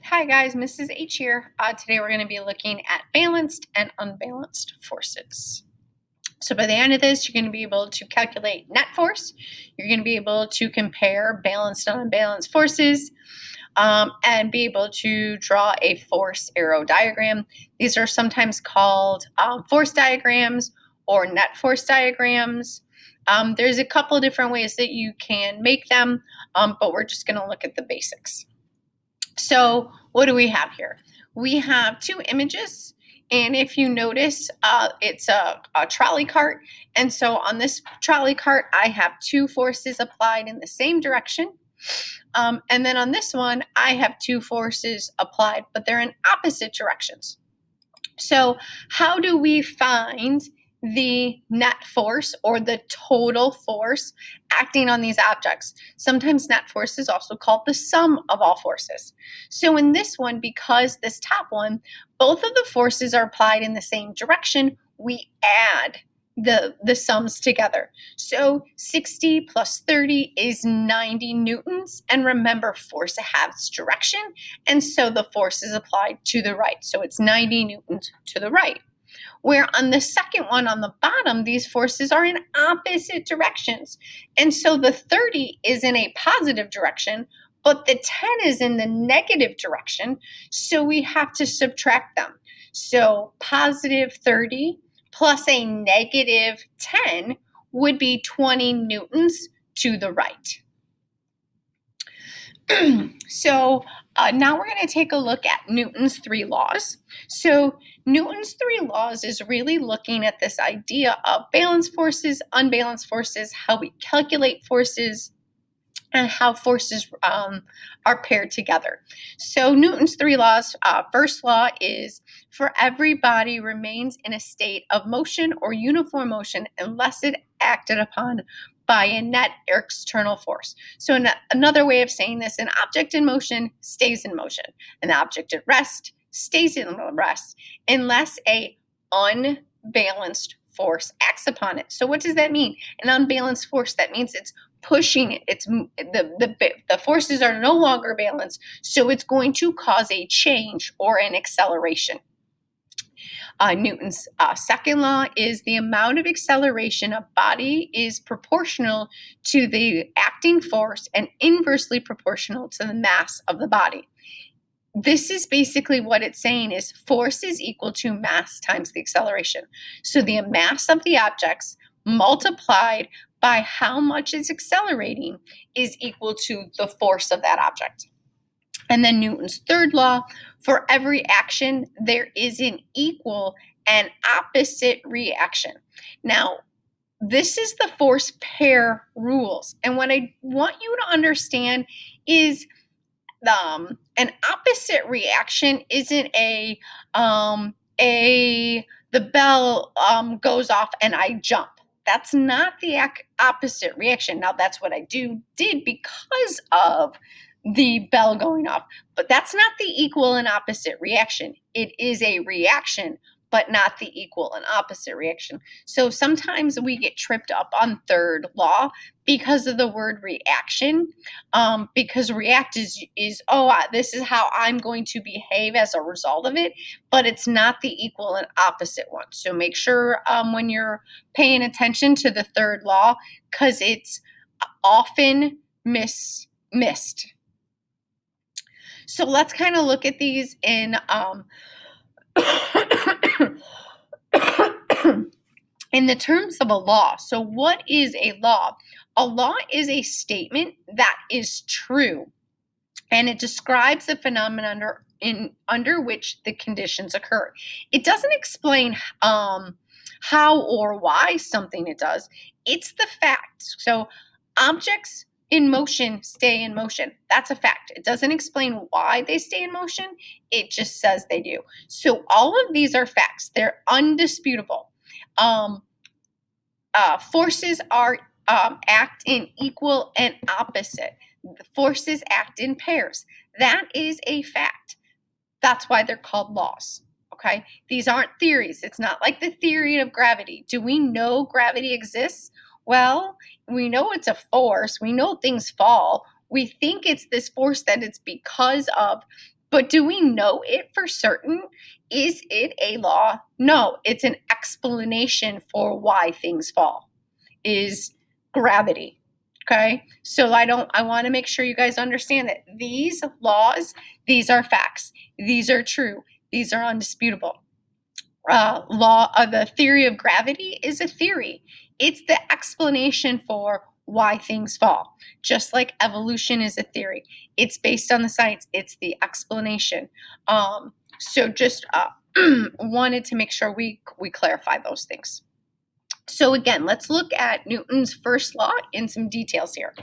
Hi guys, Mrs. H here. Today we're going to be looking at balanced and unbalanced forces. So by the end of this, you're going to be able to calculate net force. You're going to be able to compare balanced and unbalanced forces and be able to draw a force arrow diagram. These are sometimes called force diagrams or net force diagrams. There's a couple different ways that you can make them, but we're just going to look at the basics. So what do we have here? We have two images, and if you notice, it's a trolley cart. And so on this trolley cart, I have two forces applied in the same direction. And then on this one, I have two forces applied, but they're in opposite directions. So how do we find the net force or the total force acting on these objects? Sometimes net force is also called the sum of all forces. So in this one, because this top one, both of the forces are applied in the same direction, we add the sums together. So 60 plus 30 is 90 newtons. And remember, force has direction. And so the force is applied to the right. So it's 90 newtons to the right. Where on the second one on the bottom, these forces are in opposite directions. And so the 30 is in a positive direction, but the 10 is in the negative direction. So we have to subtract them. So positive 30 plus a negative 10 would be 20 newtons to the right. So now we're going to take a look at Newton's three laws. So Newton's three laws is really looking at this idea of balanced forces, unbalanced forces, how we calculate forces, and how forces are paired together. So Newton's three laws, first law is for every body remains in a state of motion or uniform motion unless it acted upon by a net external force. So another way of saying this, an object in motion stays in motion. An object at rest stays in rest unless a unbalanced force acts upon it. So what does that mean? An unbalanced force, that means it's pushing it. It's the forces are no longer balanced, so it's going to cause a change or an acceleration. Newton's second law is the amount of acceleration a body is proportional to the acting force and inversely proportional to the mass of the body. This is basically what it's saying is force is equal to mass times the acceleration. So the mass of the objects multiplied by how much it's accelerating is equal to the force of that object. And then Newton's third law, for every action, there is an equal and opposite reaction. Now, this is the force pair rules. And what I want you to understand is an opposite reaction isn't the bell goes off and I jump. That's not the opposite reaction. Now, that's what I did because of the bell going off, but that's not the equal and opposite reaction. It is a reaction, but not the equal and opposite reaction. So sometimes we get tripped up on third law because of the word reaction, because react is this is how I'm going to behave as a result of it, but it's not the equal and opposite one. So make sure when you're paying attention to the third law, because it's often missed. So let's kind of look at these in in the terms of a law. So what is a law? A law is a statement that is true, and it describes the phenomenon under which the conditions occur. It doesn't explain how or why something it does. It's the fact. So objects in motion stay in motion. That's a fact. It doesn't explain why they stay in motion. It just says they do. So all of these are facts. They're undisputable. Forces are act in equal and opposite. The forces act in pairs. That is a fact. That's why they're called laws. Okay? These aren't theories. It's not like the theory of gravity. Do we know gravity exists? Well, we know it's a force. We know things fall. We think it's this force that it's because of, but do we know it for certain? Is it a law? No, it's an explanation for why things fall, is gravity. Okay, so I want to make sure you guys understand that these laws, these are facts, these are true, these are undisputable. Law of the theory of gravity is a theory. It's the explanation for why things fall. Just like evolution is a theory. It's based on the science. It's the explanation. So just wanted to make sure we clarify those things. So again, let's look at Newton's first law in some details here.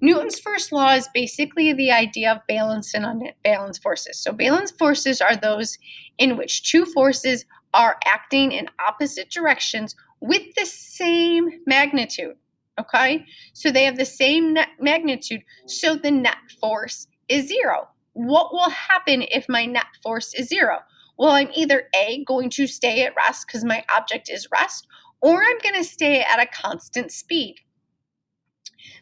Newton's first law is basically the idea of balanced and unbalanced forces. So balanced forces are those in which two forces are acting in opposite directions with the same magnitude. Okay, so they have the same net magnitude, so the net force is zero. What will happen if my net force is zero? Well, I'm either A, going to stay at rest because my object is rest, or I'm going to stay at a constant speed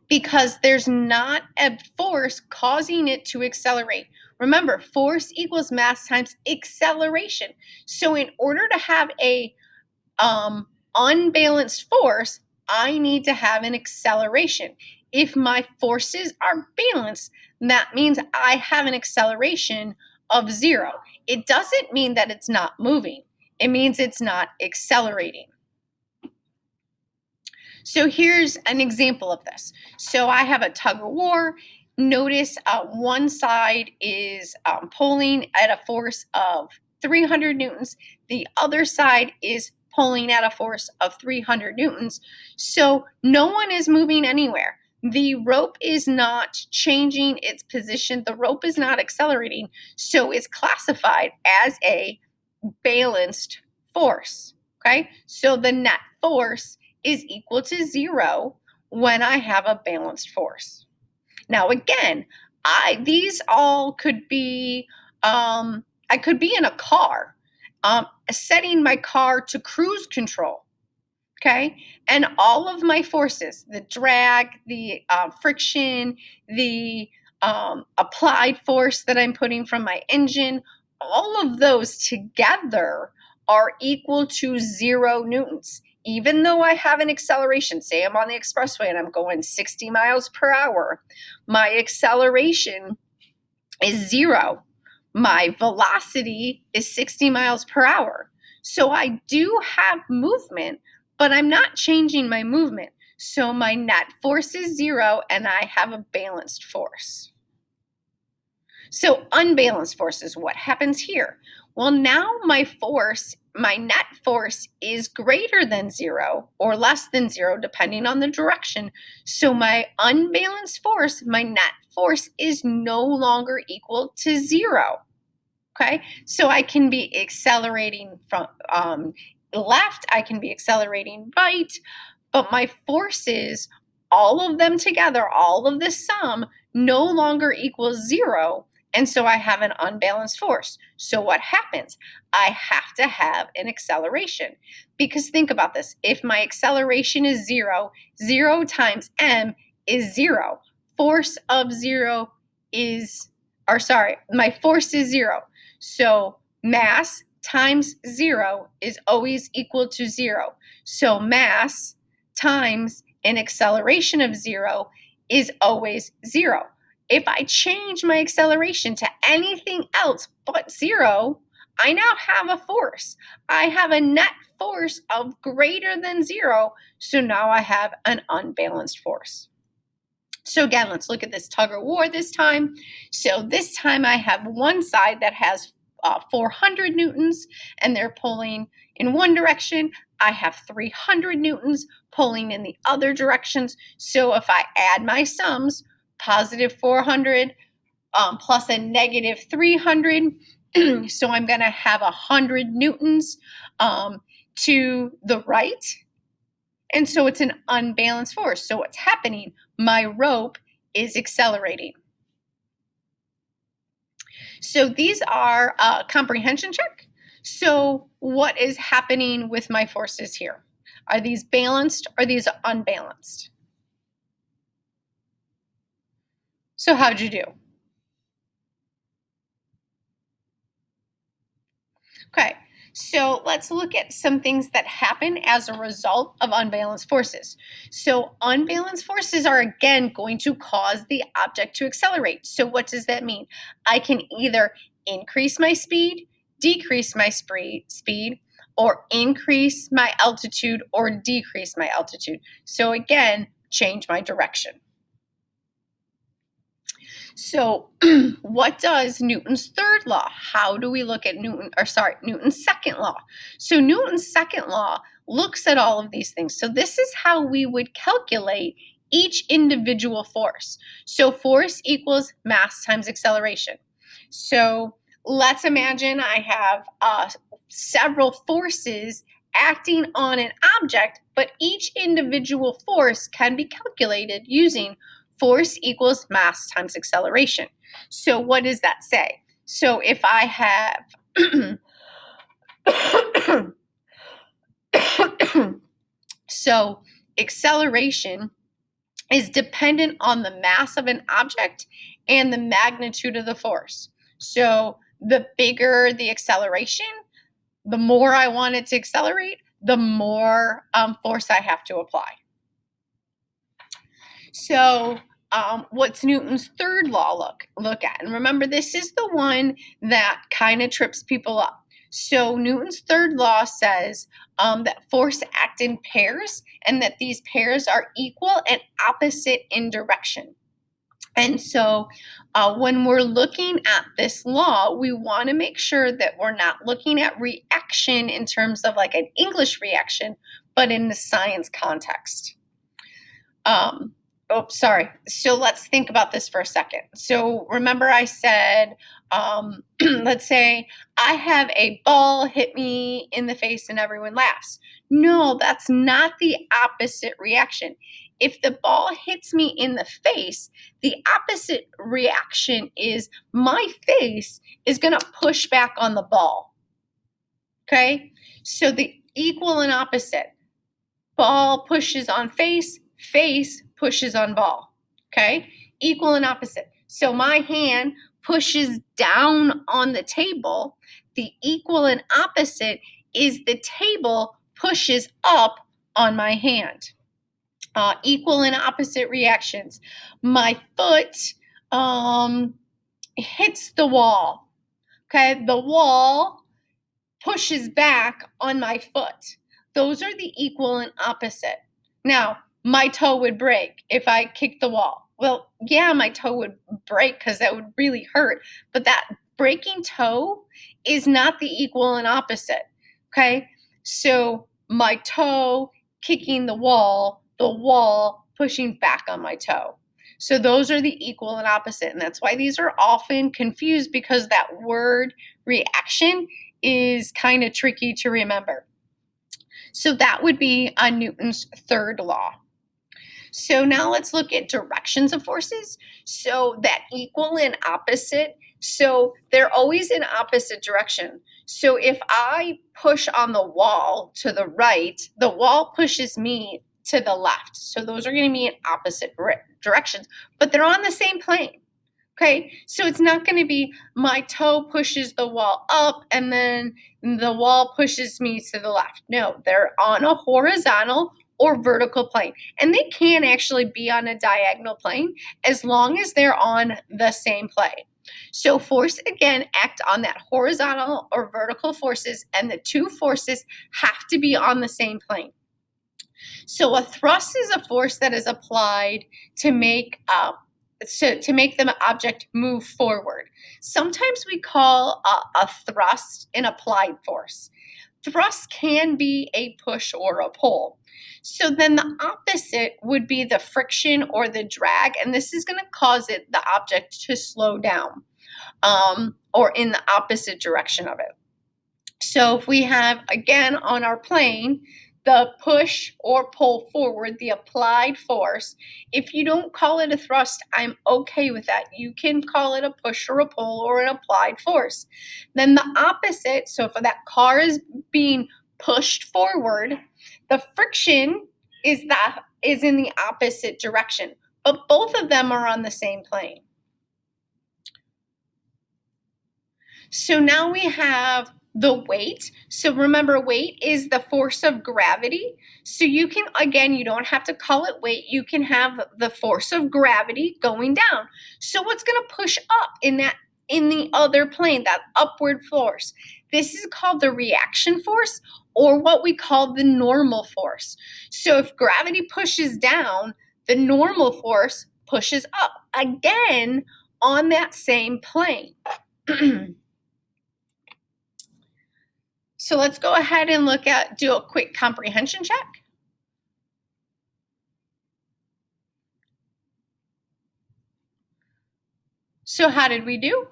because there's not a force causing it to accelerate. Remember, force equals mass times acceleration. So in order to have a unbalanced force, I need to have an acceleration. If my forces are balanced, that means I have an acceleration of zero. It doesn't mean that it's not moving. It means it's not accelerating. So here's an example of this. So I have a tug of war. Notice one side is pulling at a force of 300 newtons. The other side is pulling at a force of 300 newtons. So no one is moving anywhere. The rope is not changing its position. The rope is not accelerating. So it's classified as a balanced force. Okay, so the net force is equal to zero when I have a balanced force. Now again, these all could be, I could be in a car, setting my car to cruise control, okay? And all of my forces, the drag, the friction, the applied force that I'm putting from my engine, all of those together are equal to 0 newtons. Even though I have an acceleration, say I'm on the expressway and I'm going 60 miles per hour, my acceleration is 0. My velocity is 60 miles per hour. So I do have movement, but I'm not changing my movement. So my net force is 0 and I have a balanced force. So unbalanced forces, what happens here? Well, now my net force is greater than 0 or less than 0, depending on the direction. So my unbalanced force, my net force, is no longer equal to 0. Okay, so I can be accelerating from left, I can be accelerating right, but my forces, all of them together, all of the sum, no longer equals 0. And so I have an unbalanced force. So what happens? I have to have an acceleration. Because think about this. If my acceleration is 0, 0 times m is 0. Force of 0 is, or sorry, my force is 0. So mass times 0 is always equal to 0. So mass times an acceleration of 0 is always 0. If I change my acceleration to anything else but 0, I now have a force. I have a net force of greater than 0, so now I have an unbalanced force. So again, let's look at this tug of war this time. So this time I have one side that has 400 newtons and they're pulling in one direction. I have 300 newtons pulling in the other directions. So if I add my sums, positive 400 plus a negative 300, so I'm going to have 100 newtons to the right. And so it's an unbalanced force. So what's happening? My rope is accelerating. So these are a comprehension check. So what is happening with my forces here? Are these balanced or are these unbalanced? So how'd you do? Okay, so let's look at some things that happen as a result of unbalanced forces. So, unbalanced forces are again going to cause the object to accelerate. So, what does that mean? I can either increase my speed, decrease my speed, or increase my altitude or decrease my altitude. So, again, change my direction. So, what does Newton's third law? How do we look at Newton's second law? So, Newton's second law looks at all of these things. So, this is how we would calculate each individual force. So, force equals mass times acceleration. So, let's imagine I have several forces acting on an object, but each individual force can be calculated using force equals mass times acceleration. So what does that say? So if I have so acceleration is dependent on the mass of an object and the magnitude of the force. So the bigger the acceleration, the more I want it to accelerate, the more force I have to apply. So what's Newton's third law look at? And remember, this is the one that kind of trips people up. So Newton's third law says that force act in pairs and that these pairs are equal and opposite in direction. And so when we're looking at this law, we want to make sure that we're not looking at reaction in terms of like an English reaction, but in the science context. So let's think about this for a second. So remember I said, let's say I have a ball hit me in the face and everyone laughs. No, that's not the opposite reaction. If the ball hits me in the face, the opposite reaction is my face is going to push back on the ball. Okay? So the equal and opposite. Ball pushes on face, face pushes on ball. Okay? Equal and opposite. So my hand pushes down on the table. The equal and opposite is the table pushes up on my hand. Equal and opposite reactions. My foot hits the wall. Okay? The wall pushes back on my foot. Those are the equal and opposite. Now, my toe would break if I kicked the wall. Well, yeah, my toe would break because that would really hurt. But that breaking toe is not the equal and opposite. Okay? So my toe kicking the wall pushing back on my toe. So those are the equal and opposite. And that's why these are often confused because that word reaction is kind of tricky to remember. So that would be on Newton's third law. So now let's look at directions of forces. So that equal and opposite, so they're always in opposite direction. So if I push on the wall to the right, the wall pushes me to the left. So those are going to be in opposite directions, but they're on the same plane. Okay, so it's not going to be my toe pushes the wall up and then the wall pushes me to the left. No, they're on a horizontal or vertical plane. And they can actually be on a diagonal plane as long as they're on the same plane. So force, again, act on that horizontal or vertical forces, and the two forces have to be on the same plane. So a thrust is a force that is applied to make the object move forward. Sometimes we call a thrust an applied force. Thrust can be a push or a pull. So then the opposite would be the friction or the drag, and this is going to cause the object to slow down or in the opposite direction of it. So if we have, again, on our plane, the push or pull forward, the applied force, if you don't call it a thrust, I'm okay with that. You can call it a push or a pull or an applied force. Then the opposite, so if that car is being pushed forward, the friction is in the opposite direction, but both of them are on the same plane. So now we have the weight. So remember, weight is the force of gravity. So you can, again, you don't have to call it weight. You can have the force of gravity going down. So what's going to push up in the other plane, that upward force? This is called the reaction force, or what we call the normal force. So if gravity pushes down, the normal force pushes up again on that same plane. So let's go ahead and do a quick comprehension check. So how did we do?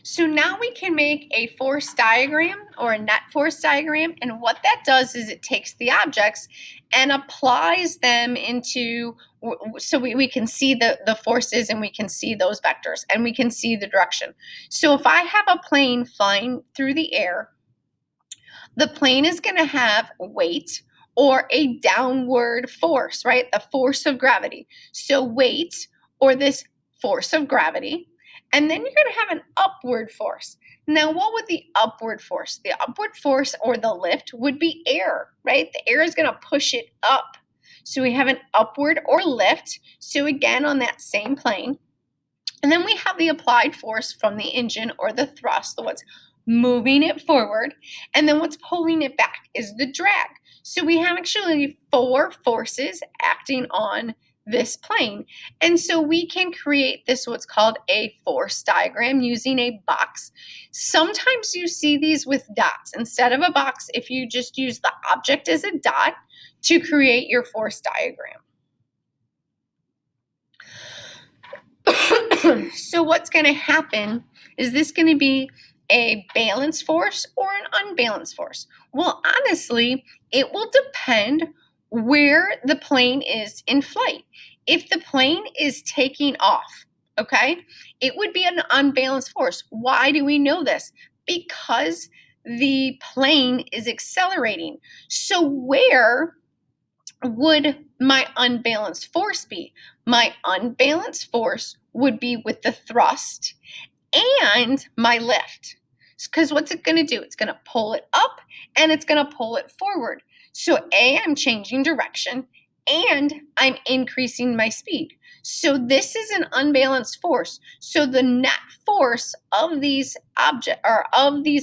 So now we can make a force diagram or a net force diagram, and what that does is it takes the objects and applies them into, so we can see the forces, and we can see those vectors, and we can see the direction. So if I have a plane flying through the air, the plane is going to have weight or a downward force, right? The force of gravity. So weight, or this force of gravity, and then you're going to have an upward force. Now, what would the upward force? The upward force, or the lift, would be air, right? The air is going to push it up. So we have an upward or lift. So again, on that same plane. And then we have the applied force from the engine, or the thrust, what's moving it forward. And then what's pulling it back is the drag. So we have actually 4 forces acting on this plane. And so we can create this, what's called a force diagram, using a box. Sometimes you see these with dots. Instead of a box, if you just use the object as a dot to create your force diagram. So what's going to happen is this going to be a balanced force or an unbalanced force? Well, honestly, it will depend where the plane is in flight. If the plane is taking off, okay, it would be an unbalanced force. Why do we know this? Because the plane is accelerating. So where would my unbalanced force be? My unbalanced force would be with the thrust and my lift. Because what's it going to do? It's going to pull it up and it's going to pull it forward. So I'm changing direction and I'm increasing my speed. So this is an unbalanced force. So the net force of these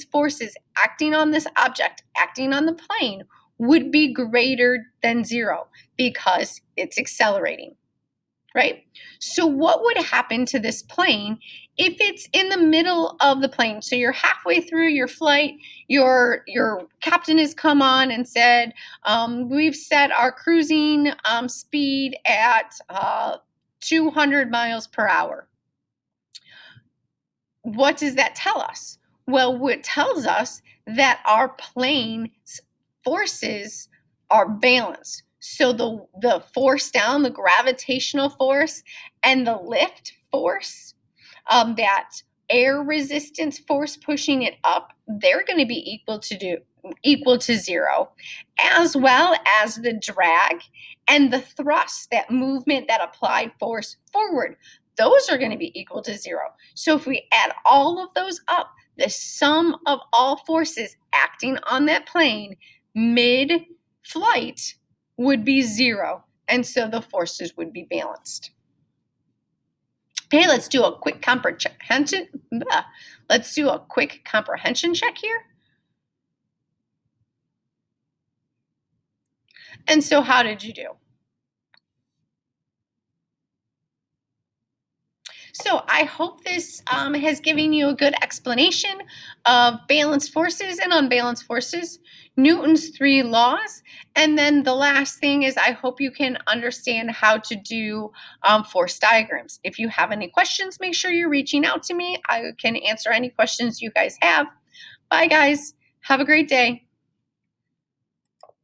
forces acting on this object, acting on the plane, would be greater than 0 because it's accelerating, right? So what would happen to this plane if it's in the middle of the plane? So you're halfway through your flight, your captain has come on and said, we've set our cruising speed at 200 miles per hour. What does that tell us? Well, it tells us that our plane's forces are balanced. So the force down, the gravitational force, and the lift force, that air resistance force pushing it up, they're going to be equal to 0, as well as the drag and the thrust, that movement, that applied force forward. Those are going to be equal to 0. So if we add all of those up, the sum of all forces acting on that plane mid-flight would be 0. And so the forces would be balanced. Okay, let's do a quick comprehension. Let's do a quick comprehension check here. And so how did you do? So I hope this has given you a good explanation of balanced forces and unbalanced forces, Newton's 3 laws, and then the last thing is I hope you can understand how to do force diagrams. If you have any questions, make sure you're reaching out to me. I can answer any questions you guys have. Bye, guys. Have a great day.